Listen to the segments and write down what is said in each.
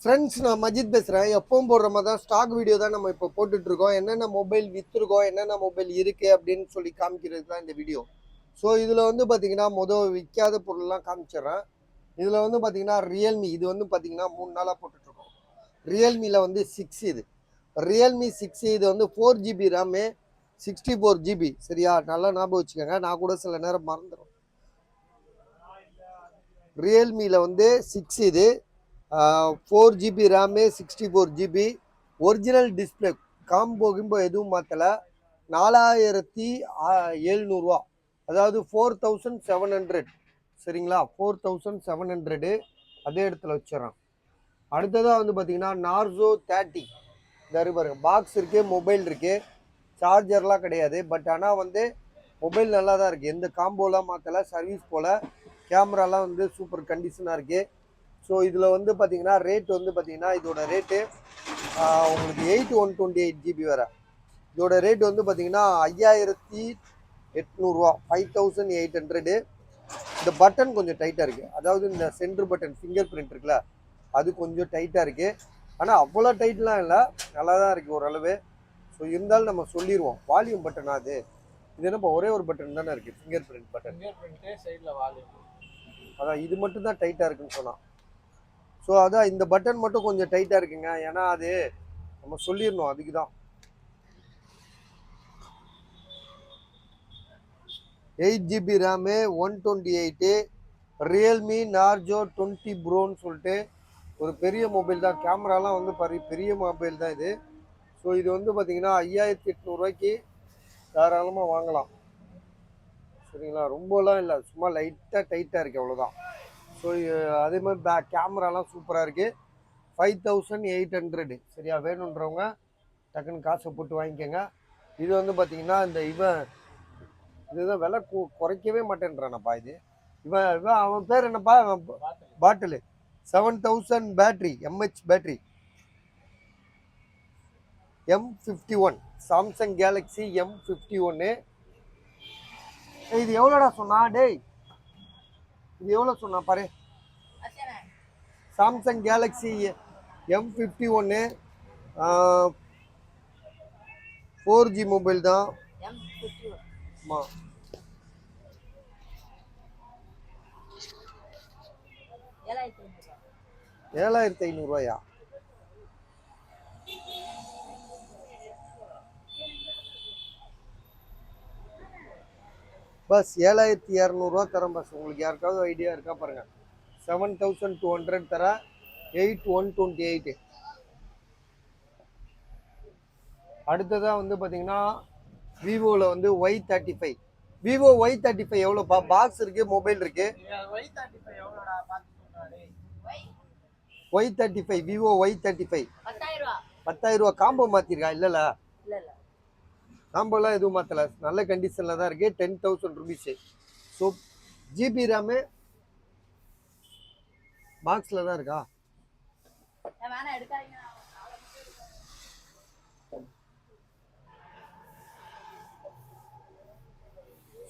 Friends, நான் மஜித் பேசுகிறேன். எப்பவும் போடுற மாதிரி தான் ஸ்டாக் வீடியோ தான் நம்ம இப்போ போட்டுட்ருக்கோம். என்னென்ன மொபைல் விற்றுருக்கோம், என்னென்ன மொபைல் இருக்குது அப்படின்னு சொல்லி காமிக்கிறது தான் இந்த வீடியோ. ஸோ இதில் வந்து பார்த்தீங்கன்னா விற்காத பொருள்லாம் காமிச்சிடுறேன். இதில் வந்து பார்த்தீங்கன்னா ரியல்மி, இது வந்து பார்த்தீங்கன்னா 3 நாளாக போட்டுட்ருக்கோம். ரியல்மியில் வந்து 6 இது ரியல்மி 6. இது வந்து 4GB ரேமு, 64GB. சரியா, நல்லா ஞாபகம் வச்சுக்கோங்க. நான் கூட சில நேரம் மறந்துடும். ரியல்மியில் வந்து 6 இது 4GB RAM, 64GB. Original display, combo எதுவும் மாற்றலை. 4700 அதாவது 4700. சரிங்களா, 4700 அதே இடத்துல வச்சிடறேன். அடுத்ததாக வந்து பார்த்தீங்கன்னா நார்சோ 30. இந்த பாருங்க, பாக்ஸ் இருக்குது, மொபைல் இருக்குது, சார்ஜர்லாம் கிடையாது. பட் ஆனால் வந்து மொபைல் நல்லா தான் இருக்குது. எந்த காம்போலாம் மாற்றலை, சர்வீஸ் போல். கேமராலாம் வந்து சூப்பர் கண்டிஷனாக இருக்குது. ஸோ இதில் வந்து பார்த்தீங்கன்னா ரேட் வந்து பார்த்தீங்கன்னா இதோட ரேட்டு உங்களுக்கு 128GB வேறு. இதோட ரேட் வந்து பார்த்தீங்கன்னா 5800, 5800. இந்த பட்டன் கொஞ்சம் டைட்டாக இருக்குது. அதாவது இந்த சென்டர் பட்டன் ஃபிங்கர் பிரிண்ட் இருக்குல்ல, அது கொஞ்சம் டைட்டாக இருக்குது. ஆனால் அவ்வளோ டைட்லாம் இல்லை, நல்லா தான் இருக்குது ஓரளவு. ஸோ இருந்தாலும் நம்ம சொல்லிடுவோம். வால்யூம் பட்டன் அது இது என்னப்பா, ஒரே ஒரு பட்டன் தானே இருக்குது, ஃபிங்கர் பிரிண்ட் பட்டன். சைடில் வால்யூம் அதான் இது மட்டும் தான் டைட்டாக இருக்குன்னு சொன்னான். ஸோ அதான் இந்த பட்டன் மட்டும் கொஞ்சம் டைட்டாக இருக்குங்க. ஏன்னா அது நம்ம சொல்லிடணும், அதுக்கு தான். 8GB RAM, 128. ரியல்மி நார்ஜோ 20 ப்ரோன்னு சொல்லிட்டு ஒரு பெரிய மொபைல் தான். கேமராலாம் வந்து பெரிய மொபைல் தான் இது. ஸோ இது வந்து பார்த்தீங்கன்னா 5800 தாராளமாக வாங்கலாம். சரிங்களா, ரொம்பலாம் இல்லை, சும்மா லைட்டாக டைட்டாக இருக்குது, அவ்வளோதான். ஸோ அதே மாதிரி கேமராலாம் சூப்பராக இருக்குது. 5800. சரியா, வேணுன்றவங்க டக்குன்னு காசை போட்டு வாங்கிக்கோங்க. இது வந்து பார்த்தீங்கன்னா இந்த இதுதான் விலை குறைக்கவே மாட்டேன்றானப்பா. இவன் அவன் பேர் என்னப்பா, bottle 7000 battery, MH battery, M51, Samsung Galaxy M51. இது எவ்வளோடா சொன்னா டேய்? இது எவ்வளோ சொன்னா பாரு. Samsung Galaxy M51 4G mobile தான். ஆமாம், 7500. பஸ் 7200 தரேன் பஸ். உங்களுக்கு யாருக்காவது ஐடியா இருக்கா பாருங்க. 7200 தர 8128. அடுத்ததாக வந்து பார்த்தீங்கன்னா விவோவில் வந்து Y35. Vivo Y35 எவ்வளோப்பா? பாக்ஸ் இருக்கு, மொபைல் இருக்கு. Y35 Vivo Y35 10,000 combo மாற்றிருக்கா? இல்லைல்ல, காம்போலாம் எதுவும் மாற்றலை, நல்ல கண்டிஷனில் தான் இருக்குது. 10,000 ருபீஸு. ஸோ ஜிபி ரேமு பாக்ஸில் தான் இருக்கா?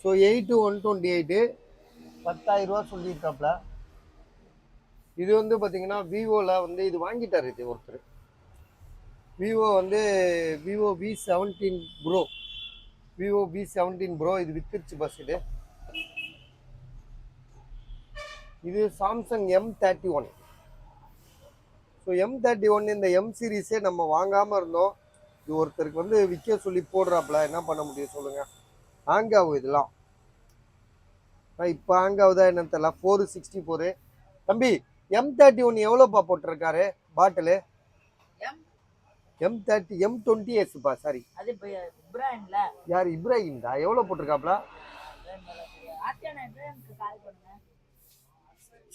ஸோ 8128 10,000 சொல்லியிருக்காப்புல. இது வந்து பார்த்தீங்கன்னா விவோவில் வந்து இது வாங்கிட்டார் இது ஒருத்தர். விவோ வந்து Vivo V17 bro, Vivo V17 bro இது வித்துருச்சு பஸ். இது சாம்சங் M31. ஸோ M31 இந்த M சீரீஸே நம்ம வாங்காமல் இருந்தோம். இது ஒருத்தருக்கு வந்து விற்க சொல்லி போடுறாப்புல, என்ன பண்ண முடியும் சொல்லுங்கள். ஹேங் ஆகும் இதெல்லாம். இப்போ ஹேங் ஆகுதா என்னன்னு தெரியல. 464. தம்பி, M31 எவ்வளோப்பா போட்டிருக்காரு பாட்டிலு? M20Sப்பா, சாரி. யார் இப்ராஹிம் தான் எவ்வளோ போட்டிருக்காப்ல?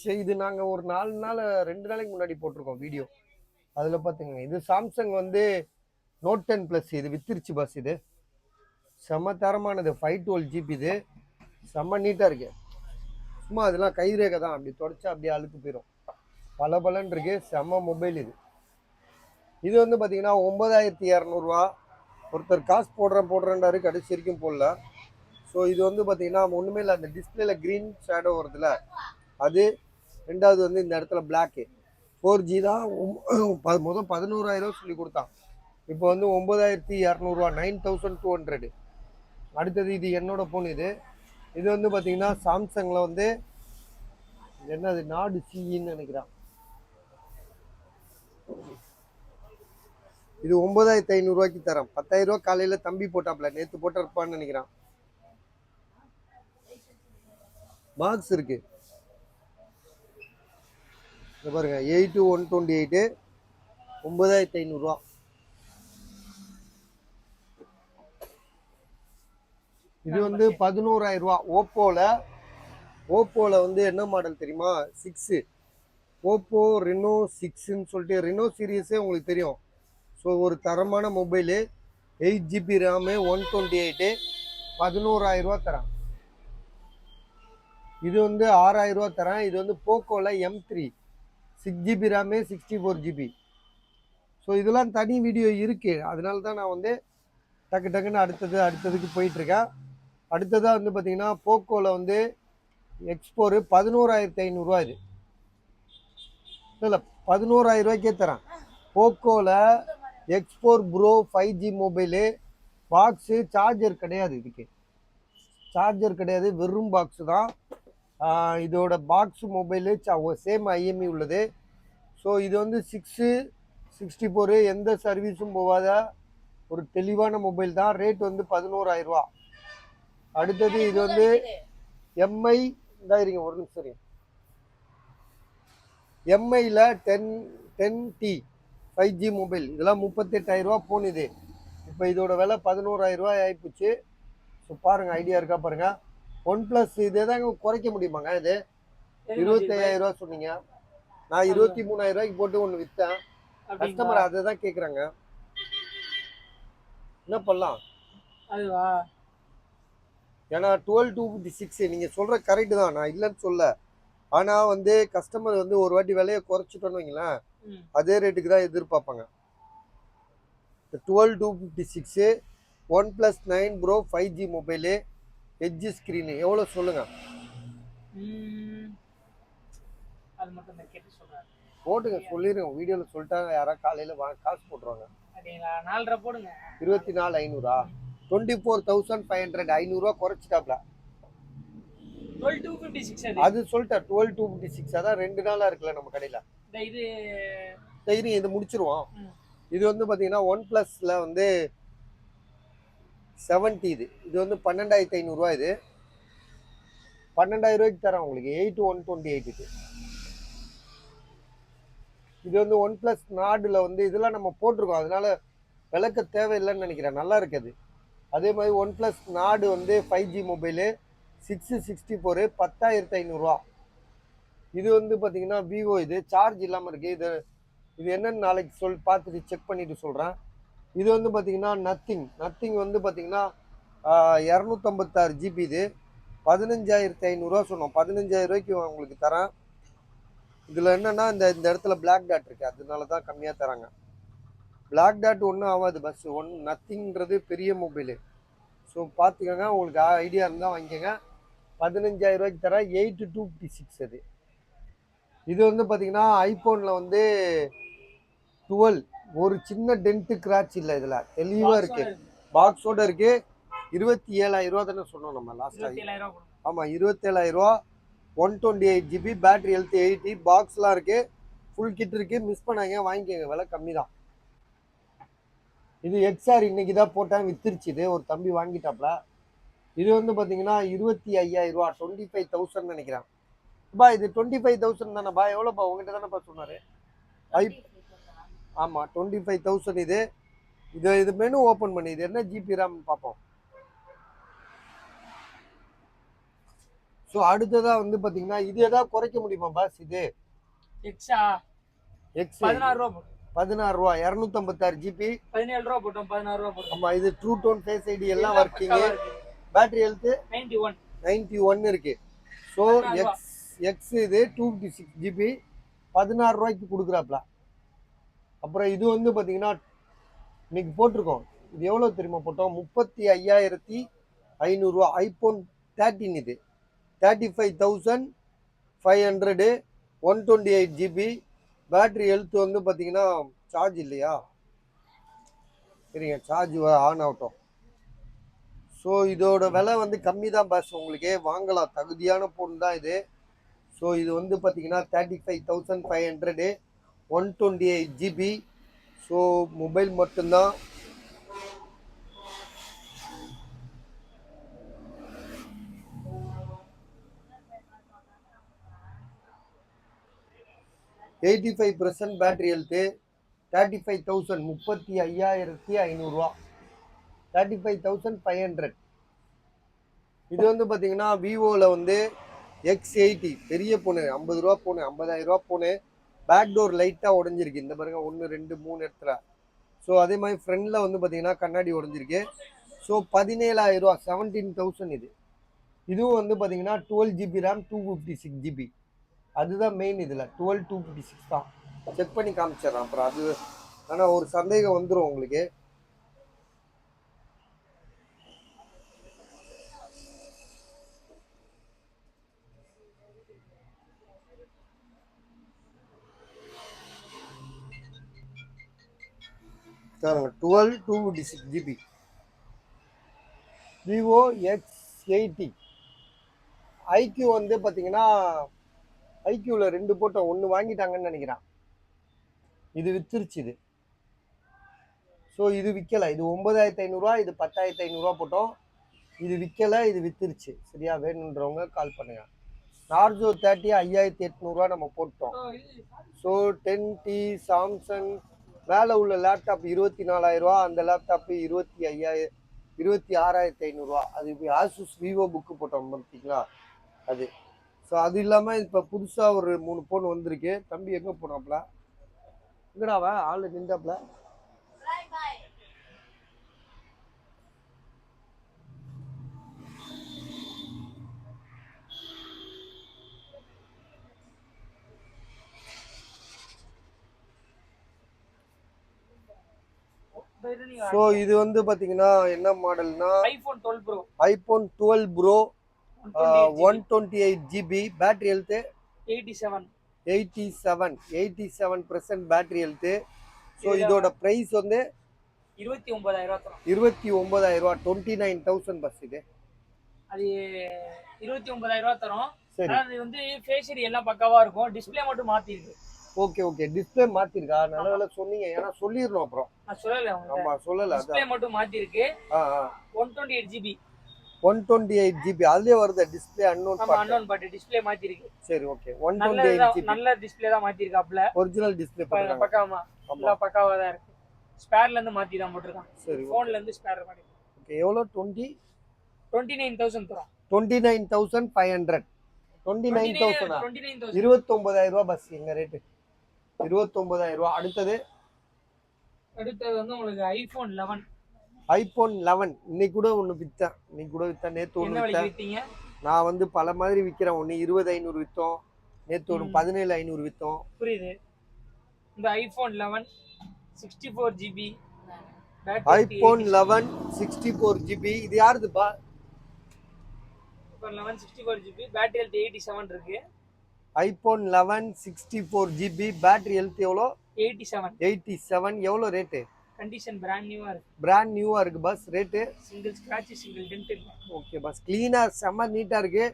சரி, இது நாங்கள் ஒரு 2 நாளைக்கு முன்னாடி போட்டிருக்கோம் வீடியோ. அதில் பார்த்துங்க. இது சாம்சங் வந்து Note 10 Plus இது வித்துருச்சு பஸ். இது செம்ம தரமானது, 512GB. இது செம்ம நீட்டாக இருக்கு. சும்மா அதெல்லாம் கைரேகை தான், அப்படி தொடச்சா அப்படியே அழுக்கு போயிடும். பலபலன் இருக்கு, செம்ம மொபைல் இது. இது வந்து பார்த்தீங்கன்னா 9200. ஒருத்தர் காசு போடுறேன்டாரு, கடைசி வரைக்கும் போடல. ஸோ இது வந்து பார்த்தீங்கன்னா ஒன்றுமே இல்லை, அந்த டிஸ்பிளேல க்ரீன் ஷேடோ வருதுல்ல அது. ரெண்டாவது வந்து இந்த இடத்துல பிளாக்கு. 4G தான். முதல் 11,000 சொல்லி கொடுத்தான். இப்போ வந்து 9,200 9,200. அடுத்தது இது என்னோட ஃபோன். இது வந்து பார்த்தீங்கன்னா சாம்சங்கில் வந்து என்னது நாடு சிஇன்னு நினைக்கிறான். இது 9,500 தரேன். 10,000 காலையில் தம்பி போட்டாப்ல, நேற்று போட்டிருப்பான்னு நினைக்கிறான். பாக்ஸ் இருக்கு பாருங்க. 8/128 9,500. இது வந்து 11,000. ஓப்போல வந்து என்ன மாடல் தெரியுமா? 6. ஓப்போ ரெனோ 6ன்னு சொல்லிட்டு ரெனோ சீரியஸே உங்களுக்கு தெரியும். ஸோ ஒரு தரமான மொபைலு, 8GB ரேமு, 128, 11,000 தரேன். இது வந்து 6,000 தரேன். இது வந்து போக்கோல M3, 6GB RAM, 64GB. So இதெல்லாம் தனி வீடியோ இருக்கு. அதனால தான் நான் வந்து டக்குன்னு அடுத்ததுக்கு போயிட்டுருக்கேன். அடுத்ததாக வந்து பார்த்தீங்கன்னா போக்கோவில் வந்து எக்ஸ்போரு 11,500. இது இல்லை 11,000 தரேன். போக்கோவில் X four pro 5G mobile. Box charger கிடையாது, இதுக்கு சார்ஜர் கிடையாது, வெறும் பாக்ஸு தான். இதோட பாக்ஸ் மொபைலு சேம் IMEI உள்ளது. ஸோ இது வந்து 6/64, எந்த சர்வீஸும் போகாத ஒரு தெளிவான மொபைல் தான். ரேட் வந்து 11,000. அடுத்தது இது வந்து MI இருங்க ஒரு நிமிஷம். MIல 10T 5G மொபைல். இதெல்லாம் 38,000 ஃபோன். இது இப்போ இதோட விலை 11,000 ஆகிப்போச்சு. ஸோ பாருங்க, ஐடியா இருக்கா பாருங்க. OnePlus இதே தாங்க குறைக்க முடியுமாங்க? இது 25,000 சொன்னீங்க. நான் 23,000 போட்டு ஒன்று விற்றேன். கஸ்டமர் அதை தான் கேட்குறாங்க. என்ன பண்ணலாம்? அதுவா? ஏன்னா 12/256 நீங்கள் சொல்கிற கரெக்டு தான், நான் இல்லைன்னு சொல்ல. ஆனால் வந்து கஸ்டமர் வந்து ஒரு வாட்டி விலையை குறைச்சிட்டோன்னு வைங்களேன், அதே ரேட்டுக்கு தான் எதிர்பார்ப்பாங்க. 12/256 OnePlus 9 Pro 5G mobile, edge screen எவ்வளோ சொல்லுங்கள்? போட்டுங்க, சொல்லிடுங்க. வீடியோவில் சொல்லிட்டாங்க, யாராவது காலையில் காசு போட்டுருவாங்க. 24,500. 24,500. 500 குறைச்சிட்டாப்ல. அது சொல்லிட்டேன் 12/256. அதான் 2 நாளா இருக்குல்ல நம்ம கடையில. இது முடிச்சிருவோம். இது வந்து பாத்தீங்கன்னா OnePlusல வந்து 70. இது வந்து 12,500. இது 12,000 தரேன் உங்களுக்கு. 8/128. இது வந்து OnePlus நாடுல வந்து இதெல்லாம் நம்ம போட்டிருக்கோம், அதனால விளக்க தேவையில்லைன்னு நினைக்கிறேன். நல்லா இருக்குது. அதே மாதிரி OnePlus நாடு வந்து 5G மொபைலு, 6/64 10,500. இது வந்து பார்த்தீங்கன்னா விவோ. இது சார்ஜ் இல்லாமல் இருக்குது. இது என்னன்னு நாளைக்கு பார்த்துட்டு செக் பண்ணிட்டு சொல்கிறேன். இது வந்து பார்த்தீங்கன்னா நத்திங் வந்து பார்த்தீங்கன்னா 256 GB. இது 15,500 சொன்னோம். 15,000 உங்களுக்கு தரேன். இதில் என்னென்னா இந்த இடத்துல பிளாக் டாட் இருக்குது, அதனால தான் கம்மியாக தராங்க. பிளாக் டாட் ஒன்றும் ஆகாது. பஸ் நத்திங்கிறது பெரிய மொபைலு. ஸோ பார்த்துக்கோங்க, உங்களுக்கு ஐடியா இருந்தால் வாங்கிக்கோங்க. 15,000 தரேன். 8/256. அது இது வந்து பார்த்தீங்கன்னா ஐஃபோனில் வந்து 12. ஒரு சின்ன டென்ட்டு கிராச் இல்லை, இதில் தெளிவாக இருக்குது. பாக்ஸோடு இருக்குது. 27,000 தானே சொன்னோம் நம்ம லாஸ்ட்டாக? ஆமாம், 27,000. 128 GB, பேட்டரி ஹெல்த் 80, பாக்ஸ்லாம் இருக்குது, ஃபுல் கிட் இருக்குது. மிஸ் பண்ணாங்க, வாங்கிக்கோங்க, விலை கம்மி தான். இது XR இன்னைக்கு தான் போட்டேன், வித்துருச்சு. இது ஒரு தம்பி வாங்கிட்டாப்ல. இது வந்து பார்த்தீங்கன்னா 25,000, 25,000 நினைக்கிறேன். பா இது 25,000 தானேப்பா? எவ்வளோப்பா? உங்ககிட்ட தானேப்பா சொன்னார். ஆமாம், 25,000. இது மெனு ஓப்பன் பண்ணி இது என்ன GB RAM பார்ப்போம். ஸோ அடுத்ததாக வந்து பார்த்தீங்கன்னா இது எதாவது குறைக்க முடியுமா பாஸ்? இது X 16,000. 256 GB, 17 போட்டோம். 16 ஆமாம். இது ட்ரூ டோன், ஃபேஸ் ஐடி எல்லாம் ஒர்க்கிங்கு. பேட்டரி ஹெல்த்து 91 இருக்கு. ஸோ எக்ஸ் இது 256 GB, 16 கொடுக்குறாப்ல. அப்புறம் இது வந்து பார்த்தீங்கன்னா இன்னைக்கு போட்டிருக்கோம். இது எவ்வளோ தெரியுமா போட்டோம்? 35,500. ஐஃபோன் 13. இது 35,500. 128 GB, பேட்டரி ஹெல்த் வந்து பார்த்தீங்கன்னா சார்ஜ் இல்லையா, சரிங்க, சார்ஜ் ஆன் ஆகட்டும். ஸோ இதோட விலை வந்து கம்மி தான் பாஸ், உங்களுக்கு வாங்கலாம், தகுதியான பொருள் தான் இது. ஸோ இது வந்து பார்த்தீங்கன்னா 35,500, 128 GB. ஸோ மொபைல் மட்டும்தான். Eighty 85% battery health, 35,000, 35,500ரூவா, 35,500. இது வந்து பார்த்தீங்கன்னா விவோவில் வந்து X80 பெரிய போனு, 50 ரூபா போனு, 50,000 ரூபா போனு. பேக் டோர் லைட்டாக உடஞ்சிருக்கு, இந்த பாருங்க 1 2 3 இடத்துல. ஸோ அதே மாதிரி ஃப்ரண்டில் வந்து பார்த்தீங்கன்னா கண்ணாடி உடஞ்சிருக்கு. ஸோ 17,000 ரூபா, 17,000 இது. இதுவும் வந்து பார்த்தீங்கன்னா 12 GB RAM, 256 GB. அதுதான் மெயின். இதில் 256 தான். செக் பண்ணி காமிச்சிடறேன் அப்புறம். அது ஆனால் ஒரு சந்தேகம் வந்துடும் உங்களுக்கு. Sir 256 GB Vivo X80. IQ வந்து பார்த்தீங்கன்னா ஐக்யூவில் 2 போட்டோம், ஒன்று வாங்கிட்டாங்கன்னு நினைக்கிறேன். இது வித்துருச்சு இது. ஸோ இது விற்கலை. இது 9,500 இது 10,500 போட்டோம். இது விற்கலை, இது வித்துருச்சு. சரியா, வேணுன்றவங்க கால் பண்ணுங்க. நார்ஜோ 30 5,800 நம்ம போட்டோம். ஸோ 10T சாம்சங் மேலே உள்ள லேப்டாப் 24,000, அந்த லேப்டாப்பு 26,500. அது இப்போ ஆசூஸ் விவோ புக்கு போட்டோம் பார்த்தீங்களா, அது. ஸோ அது இல்லாமல் இப்போ புதுசாக ஒரு 3 ஃபோன் வந்திருக்கு. தம்பி எங்கே போனாப்புல, எங்கடாவா ஆள் நின்றாப்புல. ஸோ இது வந்து பார்த்தீங்கன்னா என்ன மாடல்னா iPhone 12 pro 128 GB. Battery health 87% battery health. So இதோட ப்ரைஸ் வந்து 29,000, 29,000 பஸ். இது அது 29,000 தரும். அது வந்து ஃபேஷியல் எல்லாம் பக்காவா இருக்கும். டிஸ்ப்ளே மட்டும் மாத்திருக்கு. ஓகே ஓகே, டிஸ்ப்ளே மாத்திருக்கா? நல்ல வேளை சொன்னீங்க, ஏன்னா சொல்லிரணும் அப்புறம். நான் சொல்லல. ஆமா சொல்லல. டிஸ்ப்ளே மட்டும் மாத்திருக்கு. 128 GB. 128 GB அதுலயே வருது டிஸ்ப்ளே அன்னோன் பாட்டு டிஸ்ப்ளே மாத்திருக்கு. சரி ஓகே. 128 GB நல்ல டிஸ்ப்ளே தான் மாத்திருக்காப்ல. ஒரிஜினல் டிஸ்ப்ளே போட்டுருக்காங்க. பக்காமா எல்லாம் பக்காவா தான் இருக்கு. ஸ்பேர்ல இருந்து மாத்தி தான் போட்டுருக்கான். சரி, போன்ல இருந்து ஸ்பேர் மாத்தி. ஓகே. எவ்வளவு? 29,000 தரும். 29,500. 29,000. 29,000 ரூபாய் பஸ். எங்க ரேட்டு 29,000 ரூபாய். அடுத்தது வந்து உங்களுக்கு ஐபோன் 11. ஐபோன் 11 இன்னைக்கு கூட ஒன்று விற்றேன். நேற்று ஒன்று விற்றேன். நான் வந்து பல மாதிரி விற்கிறேன். ஒன்று 20,500 விற்றோம், நேற்று ஒன்று 17,500 விற்றோம். புரியுது. இந்த ஐபோன் 11 64 GB. IPhone 11 64 GB. இது யாருதுப்பா? ஐபோன் 11 64 GB, பேட்டரி ஹெல்த் 87 இருக்கு. ஐபோன் 11 64 GB, பேட்டரி ஹெல்த் எவ்வளோ? 87. எவ்வளோ ரேட்டு? கண்டிஷன் பிராண்ட் நியூவா இருக்கு. பிராண்ட் நியூவா இருக்கு பஸ். ரேட்டு சிங்கிள் ஸ்கிராட்ச், சிங்கிள் டென்ட் இல்ல. Okay boss. க்ளீனா செம்ம நீட்டா இருக்கு.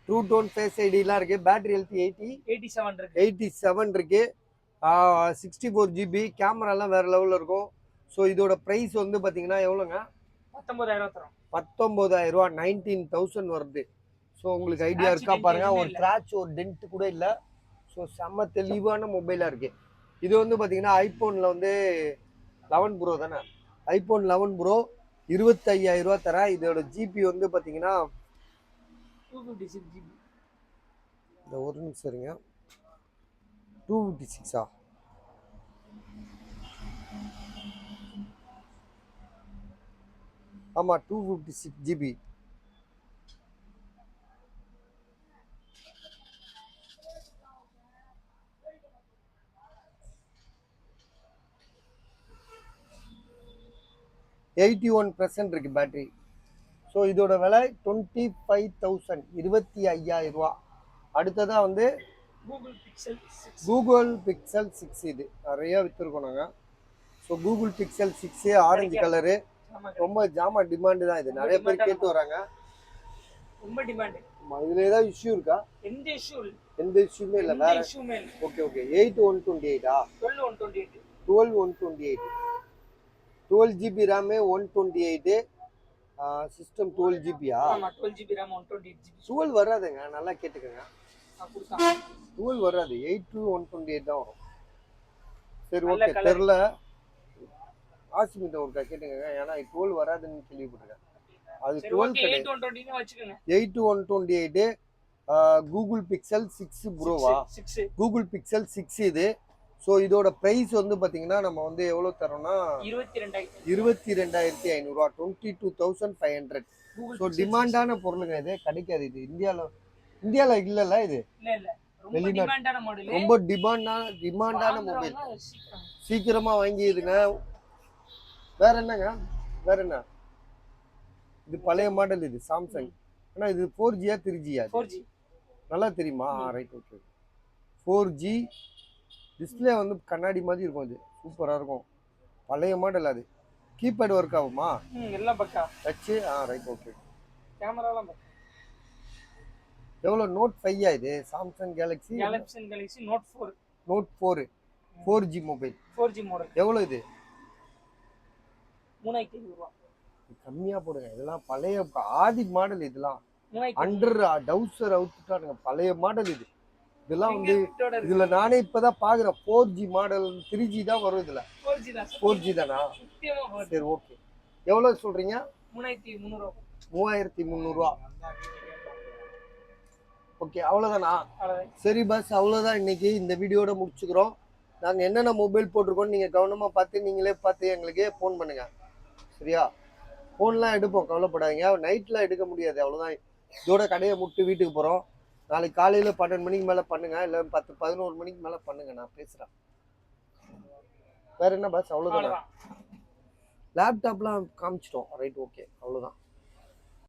ட்ரூ டோன் ஃபேஸ் ஐடிலாம் இருக்கு. பேட்டரி ஹெல்த் 87 இருக்கு. 87 இருக்கு. 64 GB. கேமராலாம் வேற லெவலில் இருக்கும். ஸோ இதோட ப்ரைஸ் வந்து பார்த்தீங்கன்னா எவ்வளோங்க? 19,000 தரும். 19,000 ரூபா, 19,000 வருது. ஸோ உங்களுக்கு ஐடியா இருக்கா பாருங்க. ஒரு ஸ்க்ராட்ச், ஒரு டென்ட் கூட இல்லை. ஸோ செம்ம தெளிவான மொபைலாக இருக்கு. இது வந்து பார்த்தீங்கன்னா ஐபோனில் வந்து 11 ப்ரோ தானே. ஐபோன் 11 ப்ரோ 25,000 ரூபா தரேன். இதோட ஜிபி வந்து பார்த்தீங்கன்னா 256 GB. இந்த ஒரு நிமிஷம் இருங்க. 256 ஆமா 256 GB. எயிட்டி 81% இருக்கு பேட்டரி. ஸோ இதோட விலை 25,000, 25,000 ரூபா. அடுத்ததாக வந்து கூகுள் பிக்சல் 6. கூகுள் பிக்சல் 6 இது நிறைய வித்துருக்கோம் நாங்கள். So Google Pixel 6 orange colour ரொம்ப ஜாமா டிமாண்டு தான். இது நிறைய பேர் கேட்டு வராங்க. ரொம்ப டிமாண்ட். இதுல ஏதாவது இஷ்யூ இருக்கா? எந்த இஷ்யூ இல்ல. எந்த இஷ்யூமே இல்ல. வேற இஷ்யூமே இல்ல. Okay okay. 8128 12128. 12128 12 GB RAM 128 system 12 GB ஆமா 12 GB RAM 128 GB. 12 வராதுங்க, நல்லா கேட்டுக்கங்க. 12 வராது, 8 to 128 தான் வரும். சரி ஓகே. தெரியல, ஆசிமிட்ட ஒருக்கா கேட்டுங்க. ஏன்னா 12 வராதுன்னு கேள்விப்பட்டிருக்கேன். அது 12 கிடையாது. 8 வச்சுக்கோங்க. 8 to 128 கூகுள் பிக்சல் 6 ப்ரோவா? கூகுள் பிக்சல் 6 இது. ஸோ இதோட ப்ரைஸ் வந்து பார்த்தீங்கன்னா நம்ம வந்து எவ்வளோ தரோம்னா 22,500 22,500. ஸோ டிமாண்டான பொருளுங்க, இது கிடைக்காது. இது இந்தியாவில் இல்லைல்ல, இது வெளிநாட்டு ரொம்ப டிமாண்டான மொபைல். சீக்கிரமாக வாங்கிடுங்க. வேற என்னங்க? வேற என்ன? இது பழைய மாடல், இது சாம்சங். ஆனால் இது 4G 3G? 4G. நல்லா தெரியுமா? Right okay. 4G டிஸ்பிளே வந்து கண்ணாடி மாதிரி இருக்கும். இது சூப்பராக இருக்கும். பழைய மாடல். அது கீபேட் ஒர்க் ஆகுமா? எல்லாம் பக்கா டச்சு. Right okay. கேமராலாம் பக்கா. எவ்வளோ? நோட் 5 இது Samsung Galaxy note 4. Note 4 4G mobile. 4G model. எவ்வளோ இது? 3500 ரூபாய். கம்மியாக போடுங்க. இதெல்லாம் பழைய ஆதி மாடல். இதெல்லாம் அண்டர் டவுசர் அவுத்துட்டானுங்க. பழைய மாடல் இது. இதெல்லாம் வந்து இதுல நானே இப்பதான் பாக்குறேன். 4G மாடல் 3G தான் வரும். இதுல 4G தானா? சரி ஓகே. எவ்வளவு சொல்றீங்க? 3300 ரூபா. ஓகே, அவ்வளவுதானா? சரி பஸ், அவ்வளவுதான். இன்னைக்கு இந்த வீடியோட முடிச்சுக்கிறோம். நாங்க என்னென்ன மொபைல் போட்டிருக்கோம் நீங்க கவனமா பார்த்து நீங்களே பார்த்து எங்களுக்கு ஃபோன் பண்ணுங்க. சரியா? ஃபோன்லாம் எடுப்போம், கவலைப்படாதீங்க. நைட்லாம் எடுக்க முடியாது, அவ்வளவுதான். இதோட கடையை முட்டு வீட்டுக்கு போறோம். நாளைக்கு காலையில் 12 மணிக்கு மேலே பண்ணுங்க, இல்லை 10-11 மணிக்கு மேலே பண்ணுங்க, நான் பேசுகிறேன். வேற என்ன பஸ்? அவ்வளோதான். லேப்டாப்லாம் காமிச்சிட்டோம். ரைட் ஓகே, அவ்வளோதான்.